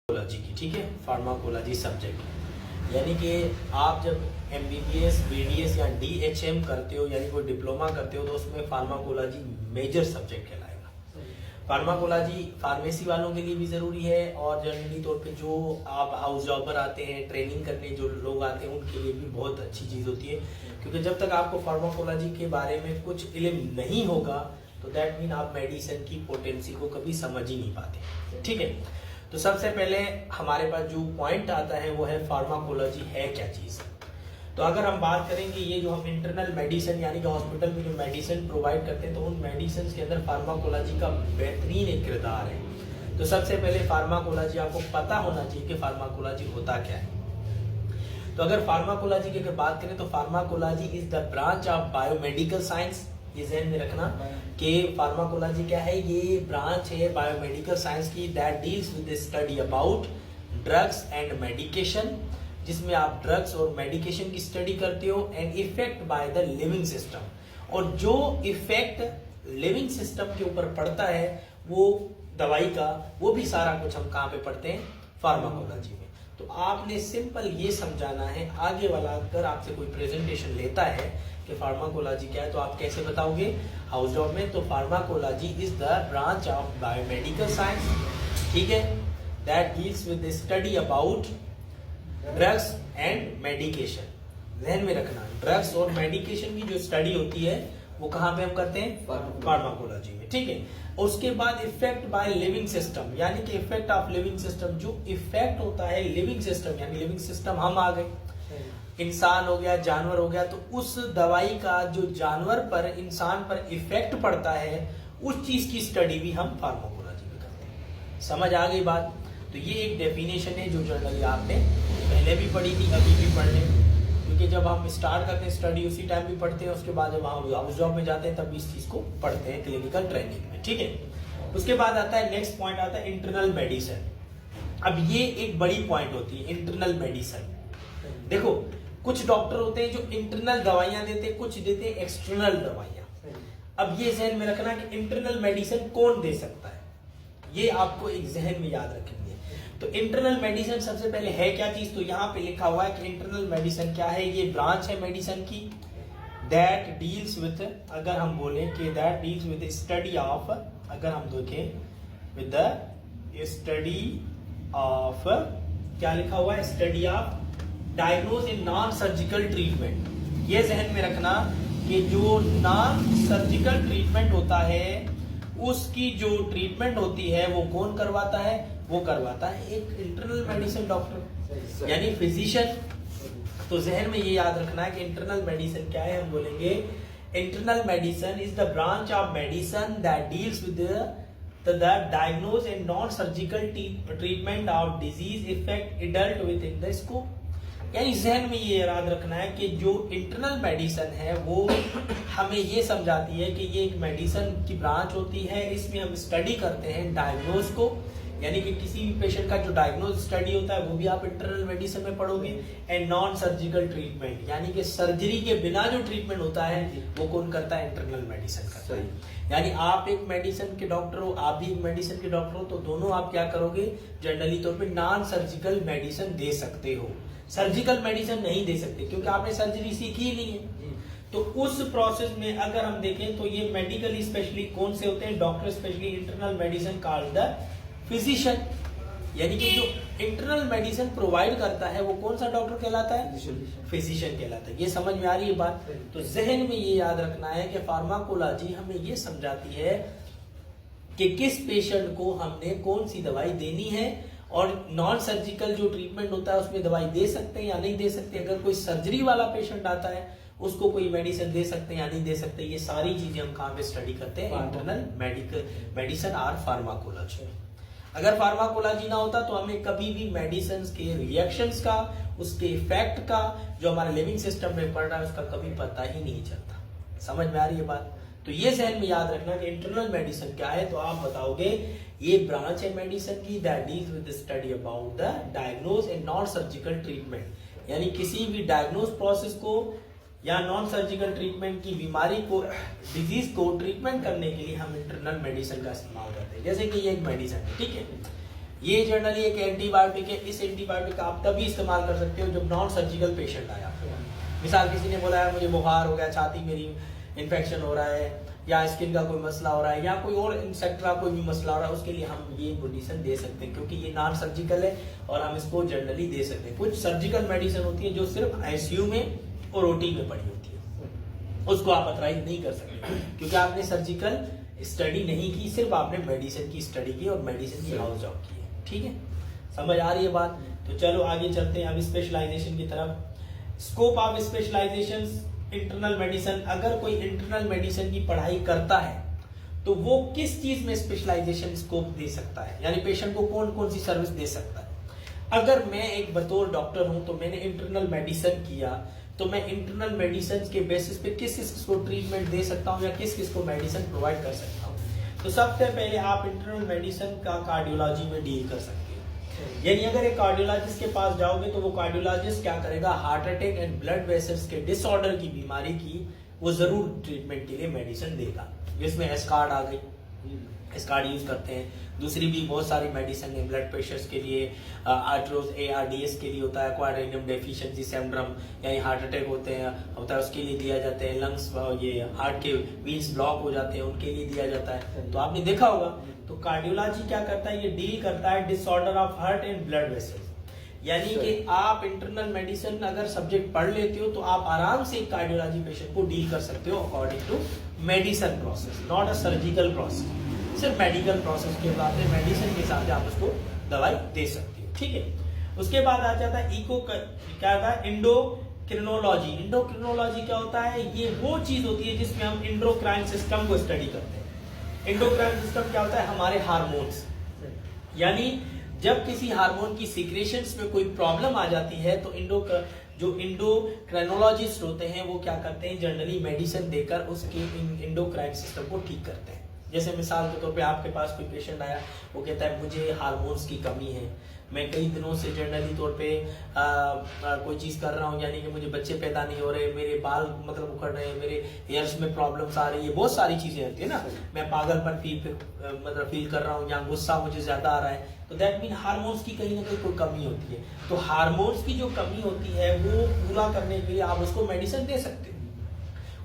Pharmacology की, ठीक है, फार्माकोलॉजी सब्जेक्ट। यानी कि आप जब एमबीबीएस, बीडीएस या डीएचएम करते हो, यानी कोई डिप्लोमा करते हो, तो उसमें फार्माकोलॉजी मेजर सब्जेक्ट कहलाएगा। फार्माकोलॉजी फार्मेसी वालों के लिए भी ज़रूरी है, और जनरली तौर पे जो आप हाउस जॉबर आते हैं, ट्रेनिंग करने जो लोग आते हैं, उनके लिए भी बहुत अच्छी चीज़ होती है। क्योंकि जब तक आपको फार्माकोलॉजी के बारे में कुछ इल्म नहीं होगा, तो दैट मीन आप मेडिसिन की पोटेंसी को कभी समझ ही नहीं पाते, ठीक है। तो सबसे पहले हमारे पास जो पॉइंट आता है वो है फार्माकोलॉजी है क्या चीज़। तो अगर हम बात करेंगे, ये जो हम इंटरनल मेडिसिन यानी कि हॉस्पिटल में जो मेडिसिन प्रोवाइड करते हैं, तो उन मेडिसिन के अंदर फार्माकोलॉजी का बेहतरीन एक किरदार है। तो सबसे पहले फार्माकोलॉजी आपको पता होना चाहिए कि फार्माकोलॉजी होता क्या है। तो अगर फार्माकोलॉजी की अगर बात करें, तो pharmacology is the branch of biomedical science. ये ध्यान में रखना कि फार्माकोलॉजी क्या है, ये ब्रांच है बायोमेडिकल साइंस की, that deals with the study about drugs and medication, जिसमें आप ड्रग्स और मेडिकेशन की स्टडी करते हो, and effect by the living system. और जो इफेक्ट लिविंग सिस्टम के ऊपर पड़ता है वो दवाई का, वो भी सारा कुछ हम कहाँ पे पढ़ते हैं, फार्माकोलॉजी में। तो आपने सिंपल ये समझाना है, आगे वाला अगर आपसे कोई प्रेजेंटेशन लेता है कि फार्माकोलॉजी क्या है, तो आप कैसे बताओगे हाउस जॉब में। तो pharmacology is the branch of biomedical science, ठीक है, that deals with the study about drugs and medication. ध्यान में रखना, ड्रग्स और मेडिकेशन की जो स्टडी होती है वो कहाँ पे हम करते हैं, फार्माकोलॉजी में, ठीक है। उसके बाद इफेक्ट बाय लिविंग सिस्टम, यानी कि इफेक्ट ऑफ लिविंग सिस्टम, जो इफेक्ट होता है लिविंग सिस्टम, यानी लिविंग सिस्टम हम आ गए, इंसान हो गया, जानवर हो गया, तो उस दवाई का जो जानवर पर, इंसान पर इफेक्ट पड़ता है, उस चीज की स्टडी भी हम फार्माकोलॉजी में करते हैं। समझ आ गई बात। तो ये एक डेफिनेशन है जो जनरली आपने पहले भी पढ़ी थी, अभी भी पढ़ लें, क्योंकि जब हम स्टार्ट करते हैं स्टडी उसी टाइम भी पढ़ते हैं, उसके बाद जब हम हाउस जॉब में जाते हैं तब इस चीज को पढ़ते हैं क्लिनिकल ट्रेनिंग में, ठीक है। उसके बाद आता है नेक्स्ट पॉइंट, आता है इंटरनल मेडिसिन। अब ये एक बड़ी पॉइंट होती है इंटरनल मेडिसिन। देखो, कुछ डॉक्टर होते हैं जो इंटरनल दवाइयां देते हैं, कुछ देते हैं एक्सटर्नल दवाइयां। अब ये जहन में रखना कि इंटरनल मेडिसिन कौन दे सकता है, ये आपको एक जहन में याद रखेंगे। तो इंटरनल मेडिसिन सबसे पहले है क्या चीज, तो यहाँ पे लिखा हुआ है कि इंटरनल मेडिसिन क्या है, ये ब्रांच है मेडिसिन की, दैट डील्स विद, अगर हम बोले कि that deals with study of, अगर हम देखें विद द स्टडी ऑफ, क्या लिखा हुआ है, study of diagnose in non surgical treatment. ये जहन में रखना कि जो नॉन सर्जिकल ट्रीटमेंट होता है, उसकी जो ट्रीटमेंट होती है वो कौन करवाता है, वो करवाता है एक इंटरनल मेडिसिन डॉक्टर, यानी फिजिशियन। तो जहन में ये याद रखना है कि इंटरनल मेडिसिन क्या है, हम बोलेंगे internal medicine is the branch of medicine that deals with the diagnose and non surgical treatment of disease effect adult with in the scope. यानी जहन में ये याद रखना है कि जो इंटरनल मेडिसिन है वो हमें ये समझाती है कि ये एक मेडिसिन की ब्रांच होती है, इसमें हम स्टडी करते हैं डायग्नोज को, यानी कि किसी भी पेशेंट का जो डायग्नोज स्टडी होता है वो भी आप इंटरनल मेडिसिन में पढ़ोगे, एंड नॉन सर्जिकल ट्रीटमेंट, यानी कि सर्जरी के बिना जो ट्रीटमेंट होता है वो कौन करता है, इंटरनल मेडिसिन करता है। यानी आप एक मेडिसिन के डॉक्टर हो, आप भी एक मेडिसिन के डॉक्टर हो, तो दोनों आप क्या करोगे, जनरली तौर पे नॉन सर्जिकल मेडिसिन दे सकते हो, सर्जिकल मेडिसिन नहीं दे सकते, क्योंकि आपने सर्जरी सीखी ही नहीं है। तो उस प्रोसेस में अगर हम देखें तो ये मेडिकल स्पेशली कौन से होते हैं, doctor specially internal medicine called the physician, यानी कि जो इंटरनल मेडिसिन प्रोवाइड करता है वो कौन सा डॉक्टर कहलाता है, फिजिशियन कहलाता है। ये समझ में आ रही है बात। तो जहन में ये याद रखना है कि फार्माकोलॉजी हमें ये समझाती है कि किस पेशेंट को हमने कौन सी दवाई देनी है, और नॉन सर्जिकल जो ट्रीटमेंट होता है उसमें दवाई दे सकते हैं या नहीं दे सकते, अगर कोई सर्जरी वाला पेशेंट आता है उसको कोई मेडिसिन दे सकते हैं या नहीं दे सकते, ये सारी चीजें हम कहाँ पे स्टडी करते हैं, इंटरनल मेडिसिन और फार्माकोलॉजी। अगर फार्माकोलॉजी ना होता तो हमें कभी भी मेडिसिन के रिएक्शंस का, उसके इफेक्ट का, जो हमारे लिविंग सिस्टम में पड़ रहा है उसका कभी पता ही नहीं चलता। समझ में आ रही है बात। तो ये जहन में याद रखना कि इंटरनल मेडिसिन क्या है, तो आप बताओगे ये ब्रांच है मेडिसिन की that deals with the study about the diagnose and non surgical treatment, यानी किसी भी डायग्नोज प्रोसेस को या नॉन सर्जिकल ट्रीटमेंट की बीमारी को, डिजीज को ट्रीटमेंट करने के लिए हम इंटरनल मेडिसिन का इस्तेमाल करते हैं। जैसे कि ये एक मेडिसिन है, ठीक है, ये जनरली एक एंटीबायोटिक है। इस एंटीबायोटिक का आप तभी इस्तेमाल कर सकते हो जब नॉन सर्जिकल पेशेंट आया। मिसाल किसी ने बोला है मुझे बुखार हो गया, छाती मेरी इन्फेक्शन हो रहा है, या स्किन का कोई मसला हो रहा है, या कोई और इंसेक्ट का कोई भी मसला हो रहा है, उसके लिए हम ये मेडिसिन दे सकते हैं क्योंकि ये नॉन सर्जिकल है और हम इसको जनरली दे सकते हैं। कुछ सर्जिकल मेडिसिन होती है जो सिर्फ आईसीयू में और ओटी में पड़ी होती है, उसको आप अथराइज नहीं कर सकते क्योंकि आपने सर्जिकल स्टडी नहीं की, सिर्फ आपने मेडिसिन की स्टडी की और मेडिसिन की हाउस जॉब की है। ठीक है, समझ आ रही है बात? तो चलो आगे चलते हैं अब स्पेशलाइजेशन की तरफ। Scope of specialisation internal medicine. अगर कोई इंटरनल मेडिसिन की पढ़ाई करता है तो वो किस चीज में स्पेशलाइजेशन स्कोप दे सकता है, यानी पेशेंट को कौन कौन सी सर्विस दे सकता है। अगर मैं एक बतौर डॉक्टर हूं तो मैंने इंटरनल मेडिसिन किया, तो मैं इंटरनल मेडिसिन के बेसिस पे किस किस को ट्रीटमेंट दे सकता हूं या किस किस को मेडिसिन प्रोवाइड कर सकता हूं। तो सबसे पहले आप इंटरनल मेडिसिन का कार्डियोलॉजी में डील कर सकते हैं। यानी अगर एक कार्डियोलॉजिस्ट के पास जाओगे तो वो कार्डियोलॉजिस्ट क्या करेगा, heart attack and blood vessels के डिसऑर्डर की बीमारी की वो जरूर ट्रीटमेंट के लिए मेडिसिन देगा, जिसमें एस्कार्ड आ गई, एस्कार्ड यूज करते हैं। दूसरी भी बहुत सारी मेडिसिन है ब्लड प्रेशर्स के लिए, आर्ट्रोज ARDS के लिए होता है, क्वाड्रेनियम डेफिशिएंसी सिंड्रोम, यानी हार्ट अटैक होता है उसके लिए दिया जाता है। लंग्स ये हार्ट के वीन्स ब्लॉक हो जाते हैं उनके लिए दिया जाता है। तो आपने देखा होगा तो कार्डियोलॉजी क्या करता है, ये डील करता है disorder of heart and blood vessels. यानी कि आप इंटरनल मेडिसिन अगर सब्जेक्ट पढ़ लेते हो तो आप आराम से कार्डियोलॉजी पेशेंट को डील कर सकते हो according to medicine process, not a surgical process. सिर्फ मेडिकल प्रोसेस के बाद में मेडिसिन के हिसाब से आप उसको दवाई दे सकते हो। ठीक है, उसके बाद आ जाता है क्या था, इंडोक्रिनोलॉजी। इंडोक्रिनोलॉजी क्या होता है, ये वो चीज होती है जिसमें हम इंडोक्राइन सिस्टम को स्टडी करते हैं। इंडोक्राइन सिस्टम क्या होता है, हमारे हार्मोन्स, यानी जब किसी हार्मोन की सीक्रेशंस में कोई प्रॉब्लम आ जाती है तो जो इंडोक्राइनोलॉजिस्ट होते हैं वो क्या करते हैं, जनरली मेडिसिन देकर उसके इंडोक्राइन सिस्टम को ठीक करते हैं। जैसे मिसाल के तौर पे आपके पास कोई पेशेंट आया, वो कहता है मुझे हार्मोन्स की कमी है, मैं कई दिनों से जनरली तौर पे कोई चीज कर रहा हूँ, यानी कि मुझे बच्चे पैदा नहीं हो रहे, मेरे बाल मतलब उखड़ रहे हैं, मेरे हेयर्स में प्रॉब्लम्स आ रही है, बहुत सारी चीजें आती है ना, मैं पागलपन फील कर रहा हूँ या गुस्सा मुझे ज्यादा आ रहा है, तो दैट मीन हार्मोन्स की कहीं ना कहीं कोई कमी होती है। तो हार्मोन्स की जो कमी होती है वो पूरा करने के लिए आप उसको मेडिसिन दे सकते हो।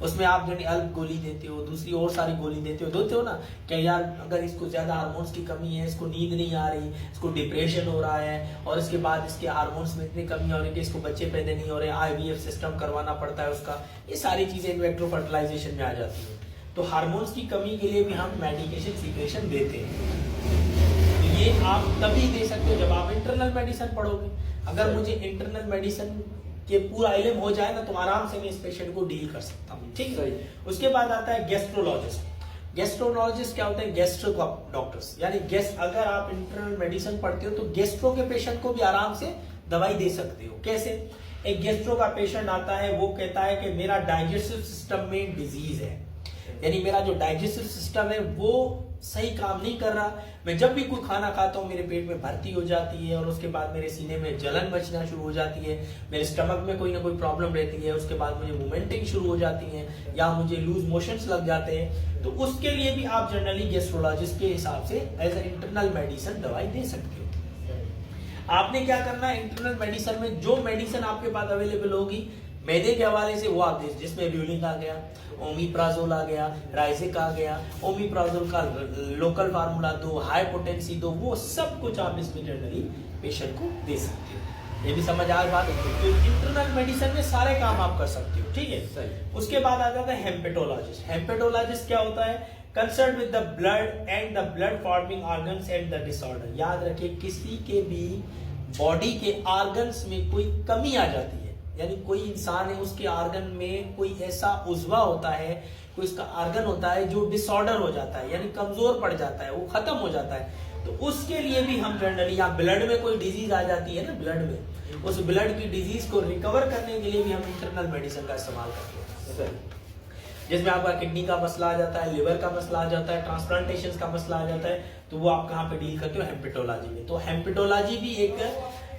उसमें आप जो अल्प गोली देते हो, दूसरी और सारी गोली देते हो ना, क्या यार अगर इसको ज्यादा हार्मोन्स की कमी है, इसको नींद नहीं आ रही, इसको डिप्रेशन हो रहा है और इसके बाद इसके हार्मोन्स में इतनी कमी हो रही है कि इसको बच्चे पैदा नहीं हो रहे, IVF सिस्टम करवाना पड़ता है उसका, ये सारी चीजें इनवेट्रो फर्टिलाइजेशन में आ जाती है। तो हार्मोन्स की कमी के लिए भी हम मेडिकेशन सीक्रेशन देते हैं। तो ये आप तभी दे सकते हो जब आप इंटरनल मेडिसिन पढ़ोगे। अगर मुझे इंटरनल मेडिसिन के पूरा इल्म हो जाए ना तो आराम से मैं इस पेशेंट को डील कर सकता हूँ। ठीक है, उसके बाद आता है गैस्ट्रोलॉजिस्ट। गैस्ट्रोलॉजिस्ट क्या होते हैं, गैस्ट्रो डॉक्टर्स, यानी अगर आप इंटरनल मेडिसिन पढ़ते हो तो गैस्ट्रो के पेशेंट को भी आराम से दवाई दे सकते हो। कैसे, एक गैस्ट्रो का पेशेंट आता है, वो कहता है कि मेरा डाइजेस्टिव सिस्टम में डिजीज है, यानी मेरा जो डाइजेस्टिव सिस्टम है वो सही काम नहीं कर रहा, मैं जब भी कोई खाना खाता हूँ मेरे पेट में भर्ती हो जाती है और उसके बाद मेरे सीने में जलन मचना शुरू हो जाती है, मेरे स्टमक में कोई ना कोई प्रॉब्लम रहती है, उसके बाद मुझे वोमिटिंग शुरू हो जाती है या मुझे लूज मोशंस लग जाते हैं। तो उसके लिए भी आप जनरली गैस्ट्रोलॉजिस्ट के हिसाब से एज ए इंटरनल मेडिसिन दवाई दे सकते हो। आपने क्या करना है, इंटरनल मेडिसिन में जो मेडिसिन आपके पास अवेलेबल होगी मैदे के हवाले से वो आप दे, जिसमें र्यूलिक आ गया, ओमिप्राजोल आ गया, राइजिक आ गया, ओमिप्राजोल का लोकल फार्मूला दो, हाई पोटेंसी दो, वो सब कुछ आप इसमें जनरली पेशेंट को दे सकते हो। ये भी समझ आ बात। तो इंटरनल मेडिसिन में सारे काम आप कर सकते हो। ठीक है, उसके बाद आ जाता है हेम्पेटोलॉजिस्ट। हेम्पेटोलॉजिस्ट क्या होता है, concern with the blood and the blood forming organs and the disorder. याद रखिए, किसी के भी बॉडी के ऑर्गन्स में कोई कमी आ जाती है, यानी कोई इंसान है उसके ऑर्गन में कोई ऐसा उज्वा होता है, कोई उसका ऑर्गन होता है जो डिसऑर्डर हो जाता है, यानी कमजोर पड़ जाता है, वो खत्म हो जाता है, तो उसके लिए भी हम जनरली, या ब्लड में कोई डिजीज आ जाती है ना, ब्लड में उस ब्लड की डिजीज को रिकवर करने के लिए भी हम इंटरनल मेडिसिन का इस्तेमाल करते हैं। जिसमें आपका किडनी का मसला आ जाता है, लिवर का मसला आ जाता है, ट्रांसप्लांटेशन का मसला आ जाता है, तो वो आप कहाँ पे डील करते हो, हेम्पेटोलॉजी में। तो हेम्पेटोलॉजी भी एक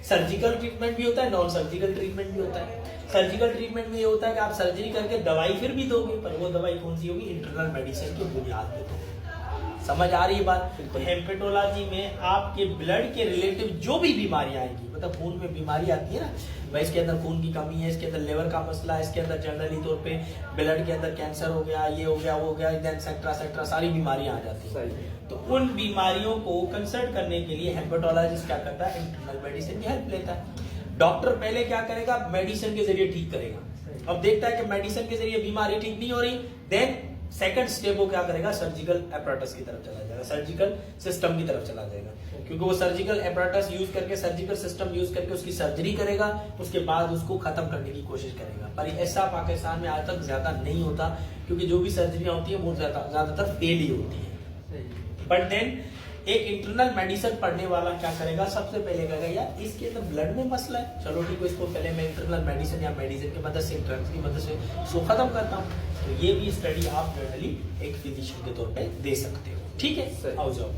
सर्जिकल ट्रीटमेंट भी होता है, नॉन सर्जिकल ट्रीटमेंट भी होता है। सर्जिकल ट्रीटमेंट में ये होता है कि आप सर्जरी करके दवाई फिर भी दोगे, पर वो दवाई कौन सी होगी, इंटरनल मेडिसिन की बुनियाद पे दोगे। समझ आ रही है बात? तो हेपेटोलॉजी में आपके ब्लड के रिलेटिव जो भी बीमारियां आएंगी, मतलब खून में बीमारी आती है ना भाई, इसके अंदर खून की कमी है, इसके अंदर लिवर का मसला है, इसके अंदर जनरली तौर पे ब्लड के अंदर कैंसर हो गया, ये हो गया, वो हो गया, देन सेक्ट्रा सेक्ट्रा सारी बीमारियां आ जाती हैं। तो उन बीमारियों को कंसल्ट करने के लिए हेपेटोलॉजिस्ट क्या करता है, इंटरनल मेडिसिन की हेल्प लेता है। डॉक्टर पहले क्या करेगा, मेडिसिन के जरिए ठीक करेगा। अब देखता है कि मेडिसिन के जरिए बीमारी ठीक नहीं हो रही, देन सेकंड स्टेप वो क्या करेगा, सर्जिकल एपरेटस की तरफ चला जाएगा, सर्जिकल सिस्टम की तरफ चला जाएगा, क्योंकि वो सर्जिकल एपरेटस यूज करके, सर्जिकल सिस्टम यूज करके उसकी सर्जरी करेगा, उसके बाद उसको खत्म करने की कोशिश करेगा। पर ऐसा पाकिस्तान में आज तक ज्यादा नहीं होता, क्योंकि जो भी सर्जरियां होती है वो ज्यादातर फेल ही होती है। बट देन एक इंटरनल मेडिसिन पढ़ने वाला क्या करेगा, सबसे पहले कहेगा यार इसके अंदर ब्लड में मसला है, चलो ठीक है, इसको पहले मैं इंटरनल मेडिसिन या मेडिसिन की मदद से, ड्रग्स की मदद से इसको खत्म करता हूँ। तो ये भी स्टडी आप जनरली एक फिजिशियन के तौर पे दे सकते हो, ठीक है। आओ जाओ।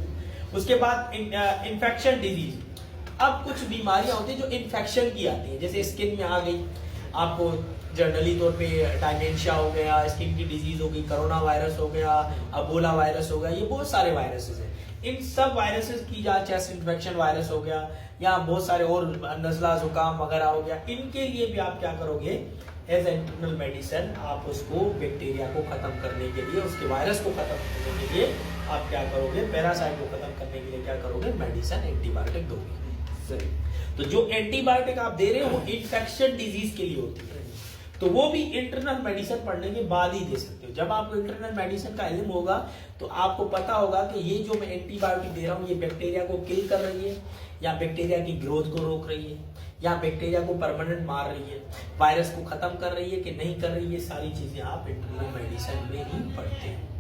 उसके बाद इन्फेक्शन डिजीज। अब कुछ बीमारियां होती है जो इन्फेक्शन की आती है, जैसे स्किन में आ गई, आपको जनरली तौर पे डायमेंशिया हो गया, स्किन की डिजीज हो गई, कोरोना वायरस हो गया, अबोला वायरस हो गया, ये बहुत सारे वायरसेस हैं। इन सब वायरसेस की जांच, चेस्ट इन्फेक्शन वायरस हो गया या बहुत सारे और नजला जुकाम वगैरह हो गया, इनके लिए भी आप क्या करोगे, एज इंटरनल मेडिसिन आप उसको बैक्टीरिया को खत्म करने के लिए, उसके वायरस को खत्म करने के लिए आप क्या करोगे, पैरासाइट को खत्म करने के लिए क्या करोगे, मेडिसिन, एंटीबायोटिक दोगे। सही। तो जो एंटीबायोटिक आप दे रहे हो वो इन्फेक्शन डिजीज के लिए होती है, तो वो भी इंटरनल मेडिसिन पढ़ने के बाद ही दे सकते हो। जब आपको इंटरनल मेडिसिन का इल्म होगा तो आपको पता होगा कि ये जो मैं एंटीबायोटिक दे रहा हूँ ये बैक्टीरिया को किल कर रही है, या बैक्टीरिया की ग्रोथ को रोक रही है, या बैक्टीरिया को परमानेंट मार रही है, वायरस को खत्म कर रही है कि नहीं कर रही है, सारी चीजें आप इंटरनल मेडिसिन में ही पढ़ते हैं,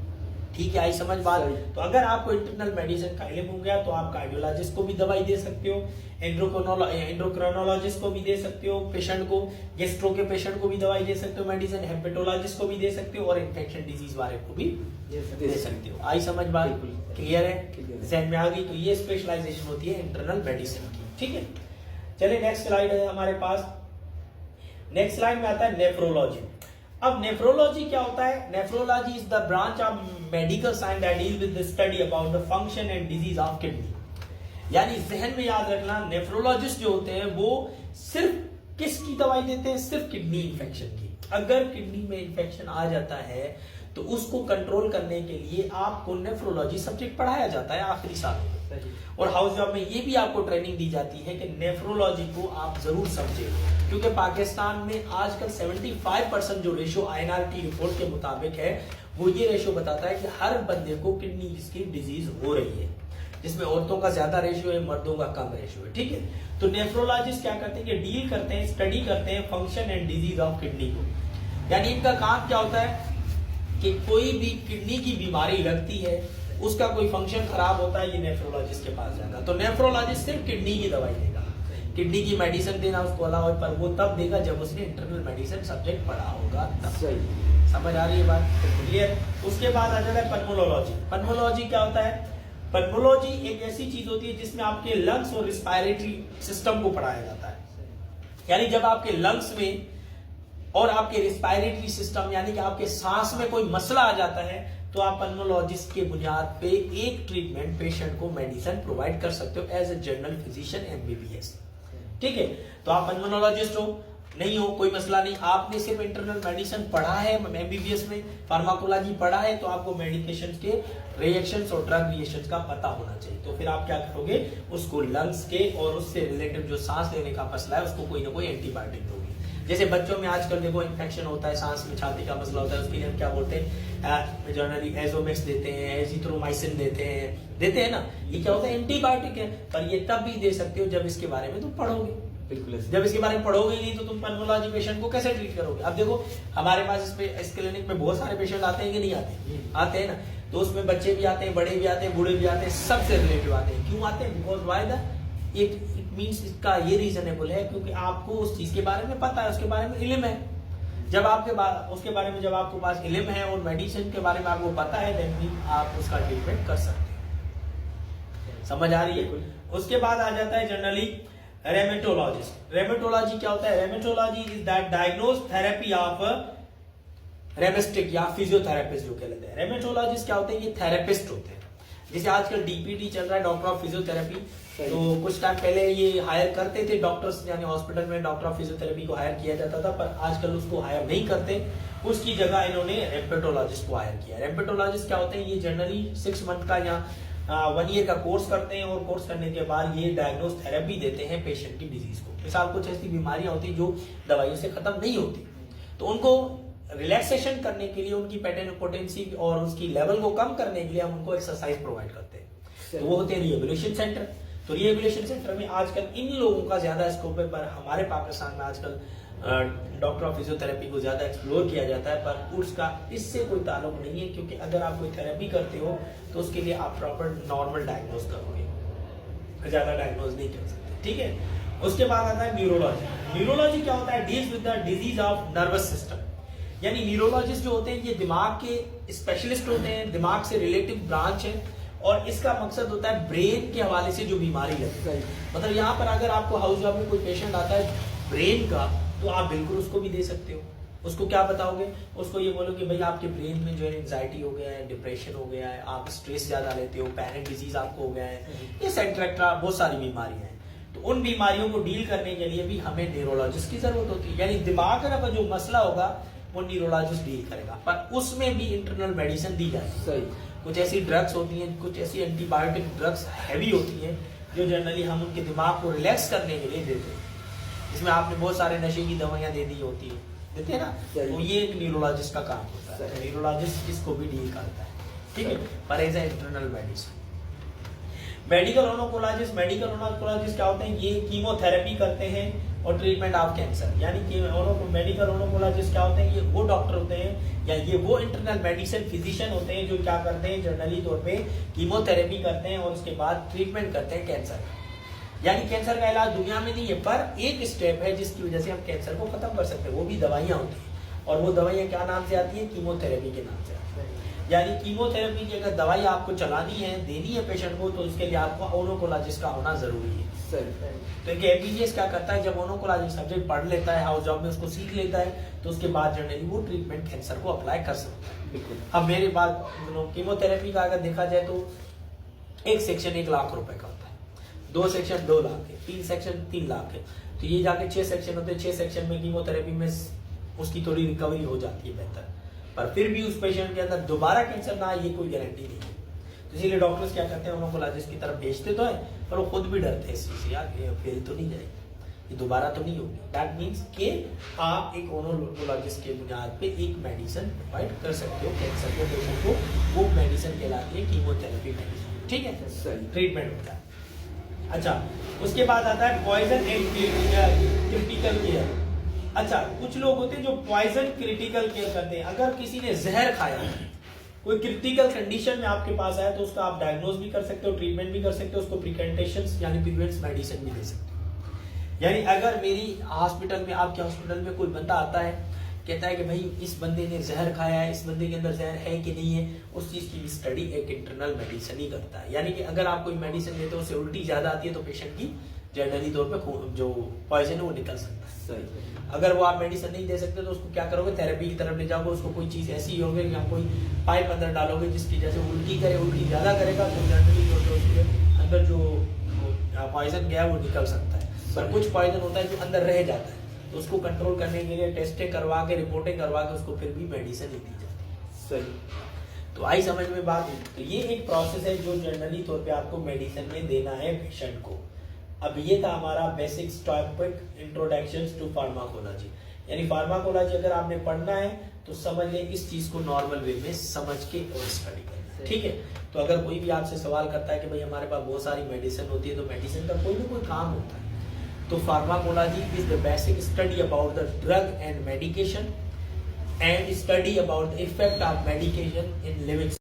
ठीक है। आई समझ बात? तो अगर आपको इंटरनल मेडिसिन का इल्म हो गया तो आप कार्डियोलॉजिस्ट को भी दवाई दे सकते हो, एंडोक्राइनोलॉजिस्ट को भी दे सकते हो, पेशेंट को, गैस्ट्रो के पेशेंट को भी दवाई दे सकते हो मेडिसिन, हेपेटोलॉजिस्ट को भी दे सकते हो, और इन्फेक्शन डिजीज वाले को भी दे सकते हो। आई समझ बात? क्लियर है? जहन में आ गई? तो ये स्पेशलाइजेशन होती है इंटरनल मेडिसिन की, ठीक है। चलिए नेक्स्ट स्लाइड है हमारे पास। नेक्स्ट स्लाइड में आता है नेफ्रोलॉजी। अब नेफ्रोलॉजी क्या होता है? Nephrology is the branch of medical science that deal with the study about the function and disease of kidney. यानी जहन में याद रखना, नेफ्रोलॉजिस्ट जो होते हैं वो सिर्फ किसकी दवाई देते हैं? सिर्फ किडनी इंफेक्शन की। अगर किडनी में इंफेक्शन आ जाता है तो उसको कंट्रोल करने के लिए आपको नेफ्रोलॉजी सब्जेक्ट पढ़ाया जाता है आखिरी साल में, और हाउस जॉब में ये भी आपको ट्रेनिंग दी जाती है कि नेफ्रोलॉजी को आप जरूर समझें, क्योंकि पाकिस्तान में आजकल 75% जो रेशो INRT रिपोर्ट के मुताबिक है वो ये रेशो बताता है कि हर बंदे को किडनी की डिजीज हो रही है, जिसमें औरतों का ज्यादा रेशियो है, मर्दों का कम रेशियो है, ठीक है। तो नेफ्रोलॉजिस्ट क्या करते हैं कि डील करते हैं, स्टडी करते हैं function and disease of kidney को। यानी इनका काम क्या होता है कि कोई भी किडनी की बीमारी लगती है, उसका कोई फंक्शन खराब होता है, ये नेफ्रोलॉजिस्ट के पास जाएगा। तो नेफ्रोलॉजिस्ट सिर्फ किडनी की दवाई देगा, किडनी की मेडिसिन देना उसको अलावा, पर वो तब देगा जब उसने इंटरनल मेडिसिन सब्जेक्ट पढ़ा होगा तब। सही। समझ आ रही है बात? क्लियर? उसके बाद आ जाता है पल्मोलॉजी। पल्मोलॉजी क्या होता है? पल्मोलॉजी एक ऐसी चीज होती है जिसमें आपके लंग्स और रिस्पायरेटरी सिस्टम को पढ़ाया जाता है। यानी जब आपके लंग्स में और आपके रिस्पायरेटरी सिस्टम यानी कि आपके सांस में कोई मसला आ जाता है तो आप पल्मोलॉजिस्ट के बुनियाद पे एक ट्रीटमेंट पेशेंट को मेडिसिन प्रोवाइड कर सकते हो as a general physician MBBS, ठीक है। तो आप पल्मोलॉजिस्ट हो, नहीं हो, कोई मसला नहीं, आपने सिर्फ इंटरनल मेडिसिन पढ़ा है MBBS में, फार्माकोलॉजी पढ़ा है, तो आपको मेडिकेशन के रिएक्शंस और ड्रग रिएक्शंस का पता होना चाहिए। तो फिर आप क्या करोगे, उसको लंग्स के और उससे रिलेटेड जो सांस लेने का मसला है उसको कोई ना कोई एंटीबायोटिक दोगे। जैसे बच्चों में आजकल देखो इन्फेक्शन होता है, सांस में छाती का मसला होता है, उसके लिए हम क्या बोलते हैं, जनरली एजोमेक्स देते हैं, एजिथ्रोमाइसिन देते हैं ना। ये क्या होता है? एंटीबायोटिक है, पर ये तब भी दे सकते हो जब इसके बारे में तुम पढ़ोगे। बिल्कुल। जब इसके बारे में पढ़ोगे नहीं तो तुम पल्मोलॉजी पेशेंट को कैसे ट्रीट करोगे? अब देखो हमारे पास इस क्लिनिक में बहुत सारे पेशेंट आते हैं कि नहीं आते? आते हैं ना। तो उसमें बच्चे भी आते हैं, बड़े भी आते हैं, बूढ़े भी आते हैं, सबसे रिलेटिव आते हैं। क्यों आते हैं? Because why the it means, इसका ये रीजनेबल है क्योंकि आपको उस चीज के बारे में पता है, उसके बारे में इल्म है। जब उसके बारे में जब आपके पास इल्म है और मेडिसिन के बारे में आपको पता है, देन आप उसका ट्रीटमेंट कर सकते हैं। समझ आ रही है? उसके बाद आ जाता है जनरली रेमेटोलॉजिस्ट। रेमेटोलॉजी क्या होता है? Rheumatology is that diagnose therapy of rheumatic या फिजियोथेरेपिस्ट जो कहते हैं। रेमेटोलॉजिस्ट क्या होते हैं? ये थेरेपिस्ट होते हैं। जैसे आजकल डीपीटी चल रहा है, डॉक्टर ऑफ फिजियोथेरेपी, तो कुछ टाइम पहले ये हायर करते थे डॉक्टर्स, यानी हॉस्पिटल में डॉक्टर ऑफ फिजियोथेरेपी को हायर किया जाता था, पर आजकल उसको हायर नहीं करते, उसकी जगह इन्होंने रेम्पेटोलॉजिस्ट को हायर किया। रेम्पेटोलॉजिस्ट क्या होते हैं, ये जनरली 6 मंथ का या 1 ईयर का कोर्स करते हैं, और कोर्स करने के बाद ये डायग्नोस थेरेपी देते हैं पेशेंट की डिजीज को। मिसाल कुछ ऐसी बीमारियां होती है जो दवाइयों से खत्म नहीं होती, तो उनको रिलैक्सेशन करने के लिए, उनकी पेटेंसी और उसकी लेवल को कम करने के लिए हम उनको एक्सरसाइज प्रोवाइड करते हैं, तो वो होते हैं रिहेबिलिटेशन सेंटर। तो रिहेबिलिटेशन सेंटर में आजकल इन लोगों का ज्यादा स्कोप है, पर हमारे पाकिस्तान में आजकल डॉक्टर ऑफ फिजियोथेरेपी को ज्यादा एक्सप्लोर किया जाता है, पर उसका इससे कोई ताल्लुक नहीं है, क्योंकि अगर आप कोई थेरेपी करते हो तो उसके लिए आप प्रॉपर नॉर्मल डायग्नोज करोगे, ज्यादा डायग्नोज नहीं कर सकते, ठीक है। उसके बाद आता है न्यूरोलॉजी। न्यूरोलॉजी क्या होता है, deals with the disease of nervous system, यानी न्यूरोलॉजिस्ट जो होते हैं ये दिमाग के स्पेशलिस्ट होते हैं, दिमाग से रिलेटिव ब्रांच है, और इसका मकसद होता है ब्रेन के हवाले से जो बीमारी लगती है। मतलब यहाँ पर अगर आपको हाउस जॉब में कोई पेशेंट आता है ब्रेन का, तो आप बिल्कुल उसको भी दे सकते हो। उसको क्या बताओगे, उसको ये बोलो कि भाई आपके ब्रेन में जो है एंजाइटी हो गया है, डिप्रेशन हो गया है, आप स्ट्रेस ज्यादा लेते हो, पैनिक डिजीज आपको हो गया है, ये सेंट्रेक्ट्रा, बहुत सारी बीमारियां हैं। तो उन बीमारियों को डील करने के लिए भी हमें न्यूरोलॉजिस्ट की जरूरत होती है, यानी दिमाग का जो मसला होगा वो न्यूरोलॉजिस्ट डील करेगा, पर उसमें भी इंटरनल मेडिसिन दी जाती है। कुछ ऐसी ड्रग्स होती हैं, कुछ ऐसी एंटीबायोटिक ड्रग्स हैवी होती हैं जो जनरली हम उनके दिमाग को रिलैक्स करने के लिए देते हैं। इसमें आपने बहुत सारे नशे की दवाइयां दे दी होती है, देते हैं ना, तो ये एक न्यूरोलॉजिस्ट का काम होता है, न्यूरोलॉजिस्ट इसको भी डील करता है, ठीक है। पर as a internal medicine. Medical oncologist, medical oncologist क्या होते हैं, ये कीमोथेरेपी करते हैं और ट्रीटमेंट ऑफ कैंसर, यानी कि मेडिकल ओनकोलॉजिस्ट क्या होते हैं, ये वो डॉक्टर होते हैं या ये वो इंटरनल मेडिसिन फिजिशियन होते हैं जो क्या करते हैं, जनरली तौर पे कीमोथेरेपी करते हैं और उसके बाद ट्रीटमेंट करते हैं कैंसर। यानी कैंसर का इलाज दुनिया में नहीं है, पर एक स्टेप है जिसकी वजह से हम कैंसर को खत्म कर सकते हैं, वो भी दवाइयां होती हैं, और वो दवाइयां क्या नाम से आती है, कीमोथेरेपी के नाम से आती है। यानी कीमोथेरेपी की अगर दवाई आपको चलानी है, देनी है पेशेंट को, तो उसके लिए आपको ओनकोलॉजिस्ट का होना जरूरी है। तो एमबीबीएस क्या करता है, जब ओनकोलॉजिस्ट सब्जेक्ट पढ़ लेता है, हाउस जॉब में उसको सीख लेता है, तो उसके बाद जनरली वो ट्रीटमेंट कैंसर को अप्लाई कर सकता है। बिल्कुल। अब मेरे बाद कीमोथेरेपी का अगर देखा जाए तो एक सेक्शन 1 लाख रुपए का होता है, 2 सेक्शन 2 लाख है, 3 सेक्शन 3 लाख है, तो ये जाके 6 सेक्शन होते हैं। 6 सेक्शन में कीमोथेरेपी में उसकी थोड़ी रिकवरी हो जाती है बेहतर, पर फिर भी उस पेशेंट के अंदर दोबारा कैंसर ना आए ये कोई गारंटी नहीं है। तो इसीलिए डॉक्टर्स क्या करते हैं, ओनकोलॉजिस्ट की तरफ भेजते तो है, पर वो खुद भी डरते हैं इस चीज से, यार ये फेल तो नहीं जाएगी, ये दोबारा तो नहीं होगी। दैट मीन्स कि आप एक ओनकोलॉजिस्ट के बुनियाद पे एक मेडिसिन प्रोवाइड कर सकते हो कैंसर के पेशेंट को, वो मेडिसिन कहलाती है कीमोथेरेपी मेडिसिन, ठीक है, ट्रीटमेंट होता है। अच्छा, उसके बाद आता है पॉइजन एंड क्रिटिकल केयर। अच्छा, कुछ लोग होते हैं जो पॉइजन क्रिटिकल केयर करते हैं। अगर किसी ने जहर खाया, कोई क्रिटिकल कंडीशन में आपके पास आया, तो उसका आप डायग्नोज भी कर सकते हो, ट्रीटमेंट भी कर सकते हो, उसको प्रिकंडिशंस यानी प्रिवेंट्स मेडिसिन भी दे सकते हो। यानी अगर मेरी हॉस्पिटल में, आपके हॉस्पिटल में कोई बंदा आता है, कहता है कि भाई इस बंदे ने जहर खाया है, इस बंदे के अंदर जहर है कि नहीं है, उस चीज की भी स्टडी एक इंटरनल मेडिसिन ही करता है। यानी कि अगर आप कोई मेडिसिन लेते हो, उससे उल्टी ज्यादा आती है, तो पेशेंट की जनरली तौर पे जो पॉइजन है वो निकल सकता है। सही। अगर वो आप मेडिसिन नहीं दे सकते, तो उसको क्या करोगे, थेरेपी की तरफ ले जाओगे, उसको कोई चीज ऐसी होगी कि आप कोई पाइप अंदर डालोगे जिसकी जैसे उल्टी करे, उल्टी ज्यादा करेगा, तो जनरली उसके अंदर जो पॉइजन गया वो निकल सकता है। पर कुछ पॉइजन होता है जो अंदर रह जाता है, तो उसको कंट्रोल करने के लिए टेस्टें करवा के, रिपोर्टें करवा के उसको फिर भी मेडिसिन ही दी जाती है। सही। तो आई समझ में बात। तो ये एक प्रोसेस है जो जनरली तौर पे आपको मेडिसिन में देना है पेशेंट को। अब ये था हमारा basic topic, introduction to pharmacology. यानी फार्माकोलॉजी अगर आपने पढ़ना है तो समझ लें, इस चीज को नॉर्मल वे में समझ के और स्टडी करना है, ठीक है। तो अगर कोई भी आपसे सवाल करता है कि भाई हमारे पास बहुत सारी मेडिसिन होती है, तो मेडिसिन का कोई ना कोई काम होता है, तो pharmacology is the basic study about the drug and medication and study about the effect of medication in living